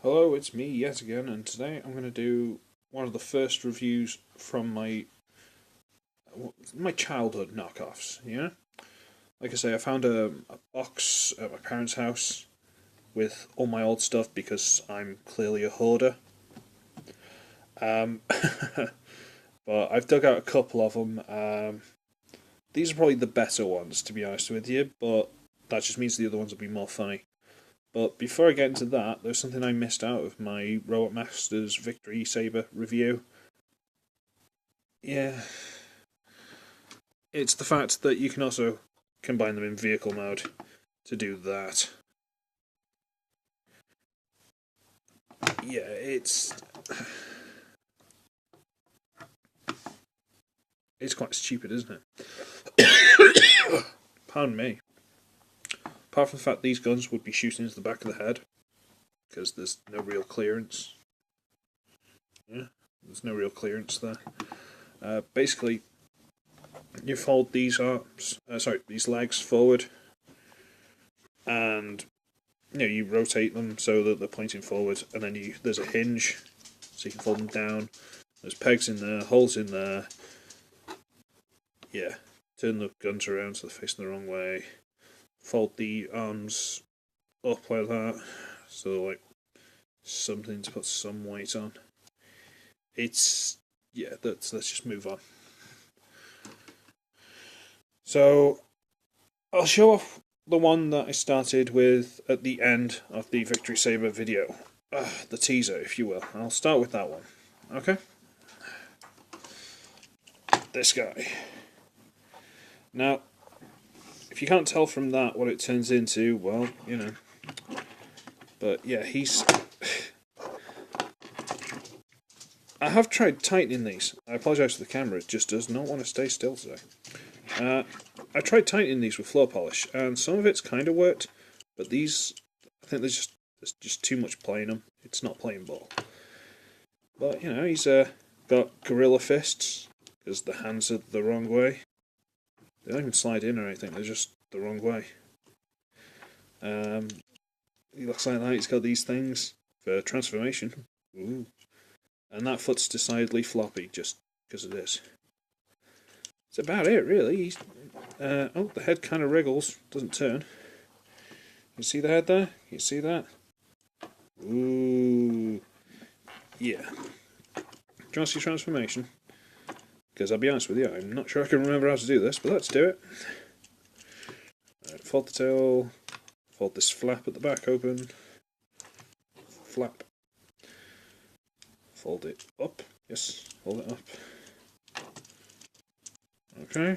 Hello, it's me yet again, and today I'm going to do one of the first reviews from my childhood knockoffs. Like I say, I found a box at my parents' house with all my old stuff because I'm clearly a hoarder. Um, but I've dug out a couple of them. These are probably the better ones, to be honest with you, but that just means the other ones will be more funny. But before I get into that, there's something I missed out of my Robot Masters Victory Saber review. Yeah, it's the fact that you can also combine them in vehicle mode to do that. Yeah, it's quite stupid, isn't it? Pardon me. Apart from the fact these guns would be shooting into the back of the head, because there's no real clearance. Yeah, there's no real clearance there. Basically, you fold these these legs forward, and you rotate them so that they're pointing forward, and then there's a hinge, so you can fold them down. There's pegs in there, holes in there. Yeah, turn the guns around so they're facing the wrong way. Fold the arms up like that, so like something to put some weight on. Let's just move on. So I'll show off the one that I started with at the end of the Victory Saber video. The teaser, if you will. I'll start with that one. Okay? This guy. Now, if you can't tell from that what it turns into, well, But yeah, I have tried tightening these. I apologise to the camera, it just does not want to stay still today. I tried tightening these with floor polish, and some of it's kind of worked, but these, I think there's just too much playing them. It's not playing ball. But, he's got gorilla fists, because the hands are the wrong way. They don't even slide in or anything, they're just the wrong way. He looks like that, he's got these things for transformation. Ooh. And that foot's decidedly floppy, just because it is. That's about it, really. The head kind of wriggles, doesn't turn. You see the head there? You see that? Ooh. Yeah. Do you want to see transformation? Because I'll be honest with you, I'm not sure I can remember how to do this, but let's do it. Right, fold the tail, fold this flap at the back open, flap, fold it up, yes, fold it up. Okay.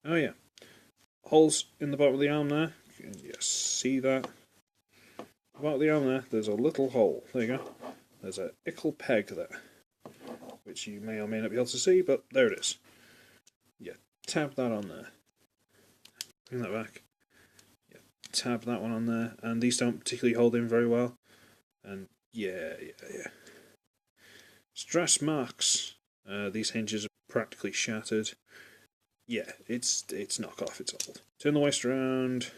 Oh yeah, holes in the bottom of the arm there. Yes, see that? The bottom of the arm there, there's a little hole. There you go. There's a ickle peg there, which you may or may not be able to see, but there it is. Yeah, tab that on there. Bring that back. Yeah, tab that one on there, and these don't particularly hold in very well. And yeah. Stress marks. These hinges are practically shattered. Yeah, it's knockoff, it's old. Turn the waist around.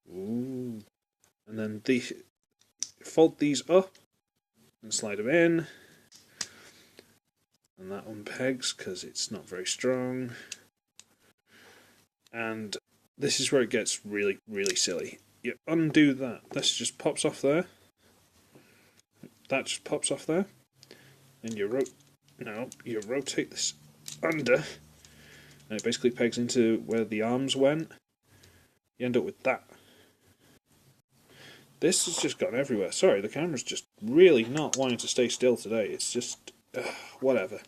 Ooh. And then fold these up and slide them in. And that one pegs because it's not very strong. And this is where it gets really, really silly. You undo that. This just pops off there. That just pops off there. And you rotate this under, and it basically pegs into where the arms went. You end up with that. This has just gone everywhere. Sorry, the camera's just really not wanting to stay still today. It's just, whatever.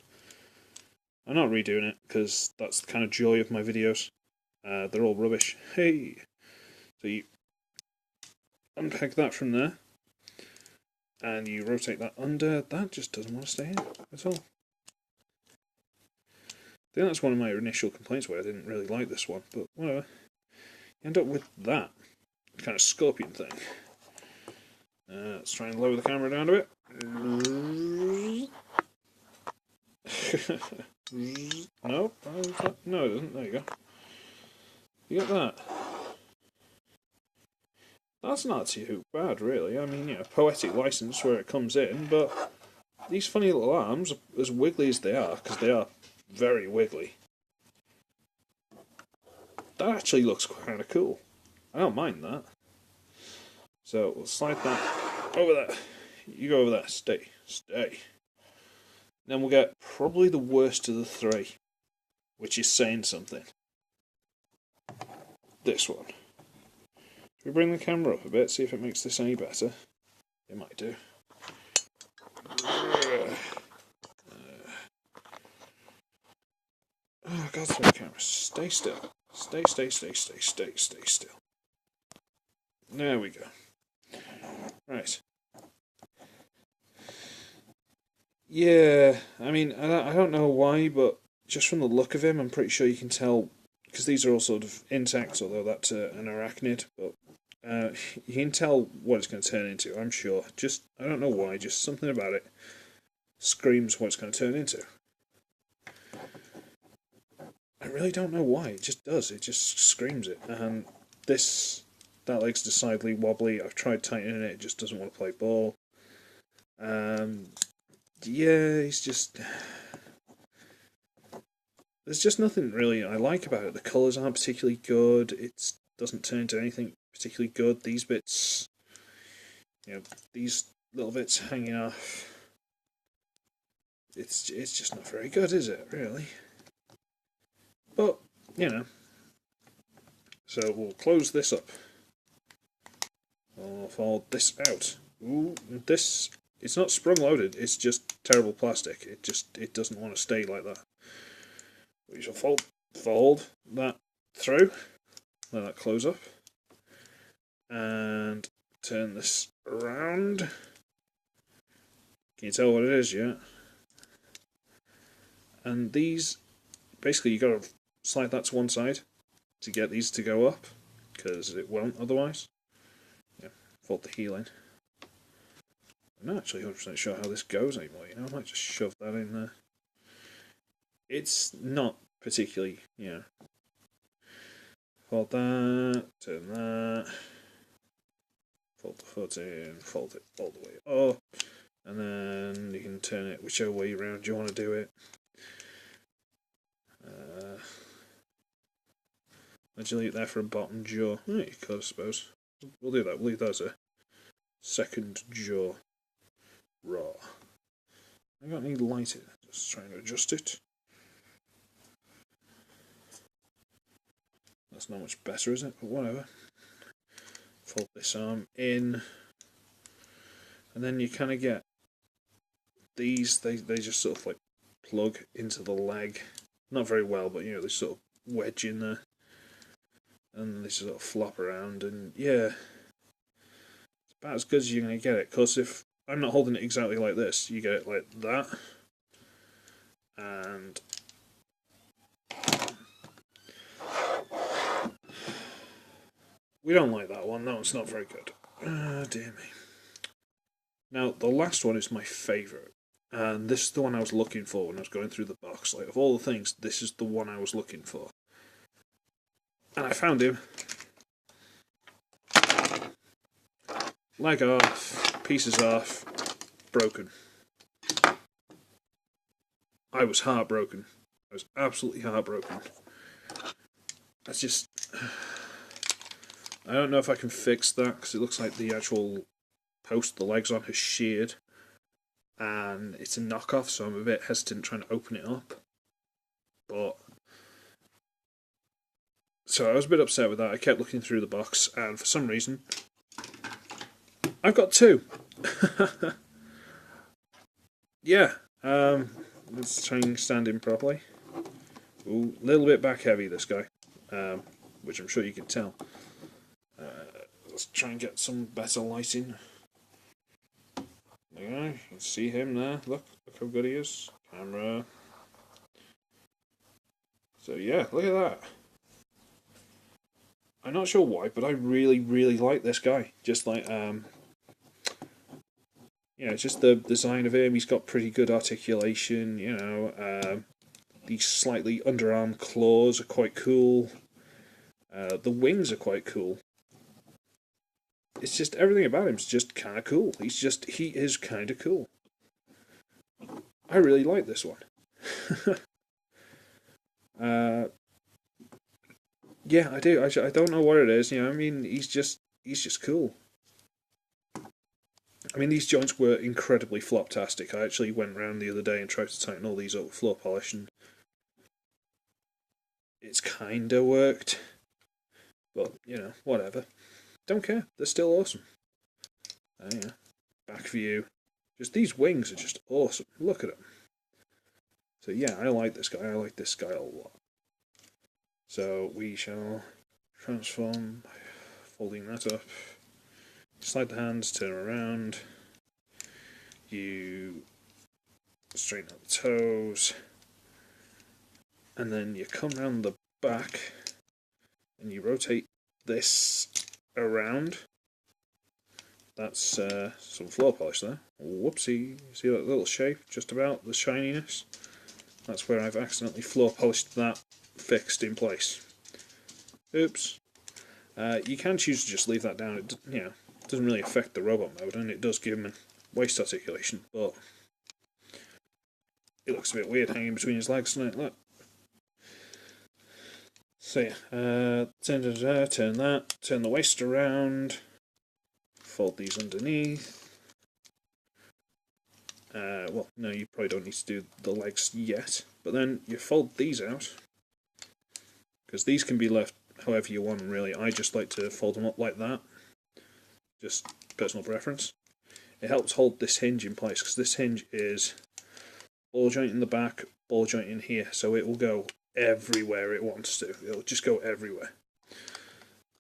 I'm not redoing it, because that's the kind of joy of my videos. They're all rubbish. Hey! So you unpeg that from there, and you rotate that under. That just doesn't want to stay in at all. I think that's one of my initial complaints where I didn't really like this one, but whatever. You end up with that kind of scorpion thing. Let's try and lower the camera down a bit. No, no, it doesn't. There you go. You got that. That's not too bad, really. I mean, poetic license where it comes in, but these funny little arms, as wiggly as they are, because they are very wiggly, that actually looks kind of cool. I don't mind that. So we'll slide that over there. You go over there. Stay. Stay. Then we'll get probably the worst of the three, which is saying something. This one. Should we bring the camera up a bit, see if it makes this any better? It might do. Oh, God, through the camera. Stay still. Stay still. There we go. Right. Yeah, I mean, I don't know why, but just from the look of him, I'm pretty sure you can tell, because these are all sort of insects, although that's an arachnid, but you can tell what it's going to turn into, I'm sure. Just, I don't know why, just something about it screams what it's going to turn into. I really don't know why, it just does, it just screams it. And that leg's decidedly wobbly, I've tried tightening it, it just doesn't want to play ball. Yeah, he's just... There's just nothing really I like about it. The colours aren't particularly good, it doesn't turn into anything particularly good. These bits, these little bits hanging off, it's just not very good, is it, really? But, so we'll close this up. I'll fold this out. Ooh, it's not sprung loaded, it's just terrible plastic. It doesn't want to stay like that. We shall fold that through, let that close up, and turn this around. Can you tell what it is yet? And these, basically you got to slide that to one side to get these to go up, because it won't otherwise. Fold the heel in. I'm not actually 100% sure how this goes anymore, I might just shove that in there. It's not particularly, fold that, turn that, fold the foot in, fold it all the way up, and then you can turn it whichever way around you want to do it. Let's leave it there for a bottom jaw. You could, I suppose. We'll do that. We'll leave that as a second jaw. Raw. I got any light in it. Just trying to adjust it. That's not much better, is it? But whatever. Fold this arm in. And then you kind of get these, they just sort of like plug into the leg. Not very well, but they sort of wedge in there. And they sort of flop around, and yeah. It's about as good as you're going to get it, because if I'm not holding it exactly like this, you get it like that. And we don't like that one. That one's not very good. Dear me. Now, the last one is my favourite. And this is the one I was looking for when I was going through the box. Like, of all the things, this is the one I was looking for. And I found him. Leg off, pieces off, broken. I was heartbroken. I was absolutely heartbroken. That's just... I don't know if I can fix that, because it looks like the actual post the leg's on has sheared. And it's a knockoff, so I'm a bit hesitant trying to open it up. But... So I was a bit upset with that. I kept looking through the box, and for some reason... I've got two! Yeah, let's try and stand in properly. Ooh, a little bit back heavy, this guy, which I'm sure you can tell. Let's try and get some better lighting. There you go, you can see him there. Look how good he is. Camera. So yeah, look at that. I'm not sure why, but I really, really like this guy. Just like, it's just the design of him. He's got pretty good articulation, these slightly underarm claws are quite cool. The wings are quite cool. it's just everything about him's just kind of cool. He is kind of cool. I really like this one. Yeah, I do. I don't know what it is. I mean, he's just cool. I mean, these joints were incredibly floptastic. I actually went round the other day and tried to tighten all these up with floor polish, and it's kinda worked. But, whatever. Don't care. They're still awesome. Yeah. Back view. Just these wings are just awesome. Look at them. So yeah, I like this guy. I like this guy a lot. So we shall transform, folding that up. Slide the hands, turn around. You straighten out the toes. And then you come round the back and you rotate this around. That's some floor polish there. Whoopsie. See that little shape? Just about the shininess? That's where I've accidentally floor polished that fixed in place. Oops. You can choose to just leave that down. It doesn't really affect the robot mode, and it does give him waist articulation, but it looks a bit weird hanging between his legs, doesn't it? Look. So yeah, turn that, turn the waist around, fold these underneath. Well, no, you probably don't need to do the legs yet, but then you fold these out, because these can be left however you want, really. I just like to fold them up like that, just personal preference. It helps hold this hinge in place, because this hinge is ball joint in the back, ball joint in here, so it will go everywhere it wants to. It'll just go everywhere.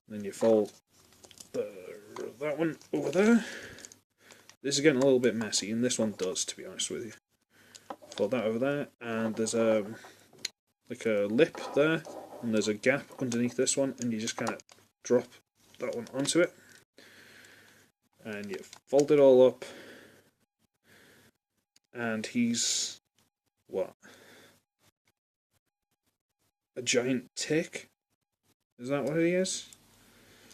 Then you fold that one over there. This is getting a little bit messy, and this one does, to be honest with you. Fold that over there, and there's like a lip there, and there's a gap underneath this one, and you just kind of drop that one onto it, and you fold it all up, and he's what? A giant tick? Is that what he is?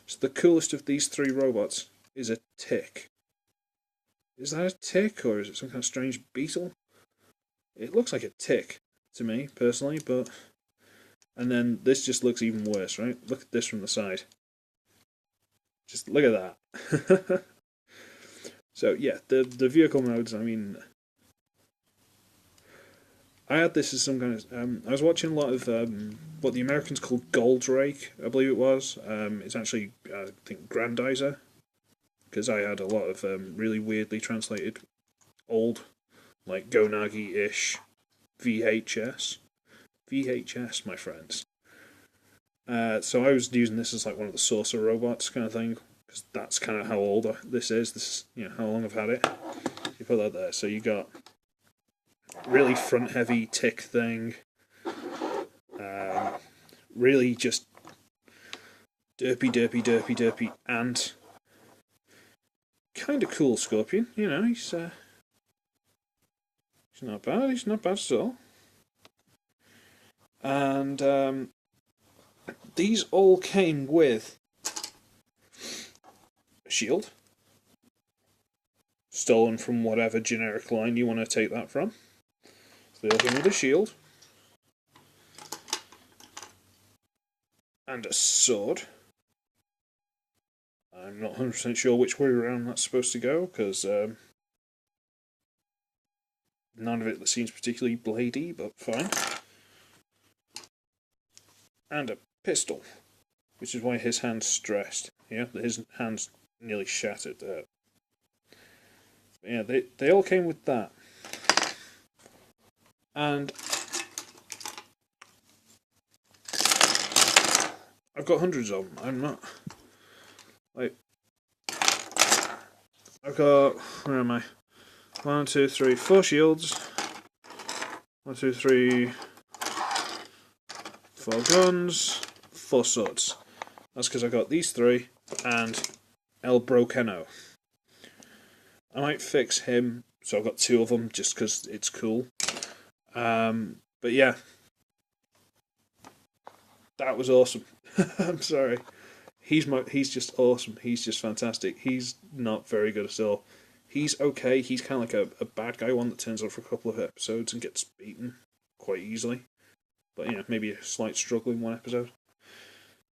So the coolest of these three robots is a tick. Is that a tick, or is it some kind of strange beetle? It looks like a tick to me, personally, but... And then this just looks even worse, right? Look at this from the side. Just look at that. So, yeah, the vehicle modes, I mean... I had this as some kind of... I was watching a lot of what the Americans call Goldrake, I believe it was. It's actually, I think, Grandizer. Because I had a lot of really weirdly translated old, like Gonagi-ish VHS. VHS, my friends. So I was using this as like one of the saucer robots kind of thing, because that's kind of how old this is. This is, how long I've had it. You put that there, so you got really front-heavy tick thing. Really just derpy ant. Kind of cool Scorpion, he's not bad, at all. And these all came with a shield, stolen from whatever generic line you want to take that from. So they all came with a shield, and a sword. I'm not 100% sure which way around that's supposed to go, because none of it seems particularly bladey, but fine. And a pistol, which is why his hand's stressed. Yeah, his hand's nearly shattered there. But yeah, they all came with that. And I've got hundreds of them. I'm not... Like, I've got, where am I? 1, 2, 3, 4 shields. 1, 2, 3, 4 guns, 4 swords. That's because I got these 3 and El Brocano. I might fix him, so I've got 2 of them just because it's cool. But yeah, that was awesome. I'm sorry. he's just awesome. He's just fantastic. He's not very good at all. He's okay. He's kind of like a bad guy one that turns up for a couple of episodes and gets beaten quite easily. But maybe a slight struggle in one episode.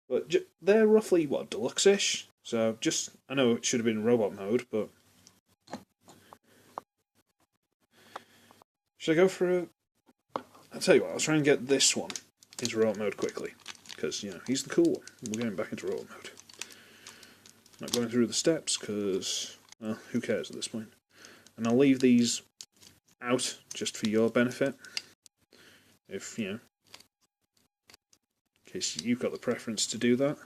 But they're roughly what, deluxe-ish. So I know it should have been robot mode, but should I go for a? I'll tell you what. I'll try and get this one into robot mode quickly because he's the cool one. We're getting back into robot mode. Not going through the steps because, well, who cares at this point? And I'll leave these out just for your benefit. If, in case you've got the preference to do that.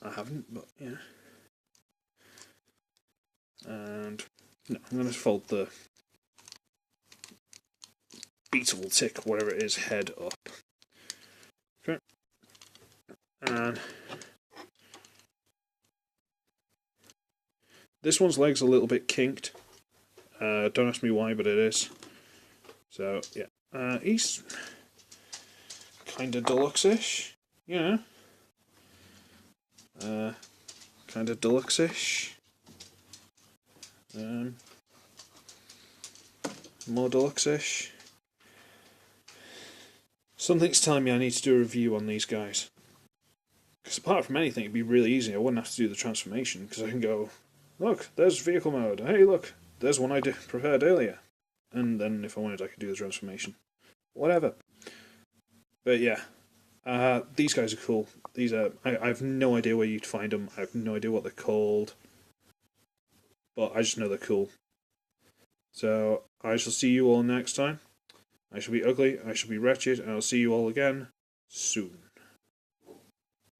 I haven't, but yeah. And, no, I'm going to fold the beetle tick, whatever it is, head up. Okay. And this one's leg's a little bit kinked. Don't ask me why, but it is. So, yeah. He's kind of deluxe-ish, kind of deluxe-ish. More deluxe-ish. Something's telling me I need to do a review on these guys. Because apart from anything, it'd be really easy. I wouldn't have to do the transformation, because I can go, look, there's vehicle mode. Hey, look, there's one I prepared earlier. And then if I wanted, I could do the transformation. Whatever. But yeah, these guys are cool. These are. I have no idea where you'd find them. I have no idea what they're called. But I just know they're cool. So I shall see you all next time. I shall be ugly, I shall be wretched, and I'll see you all again soon.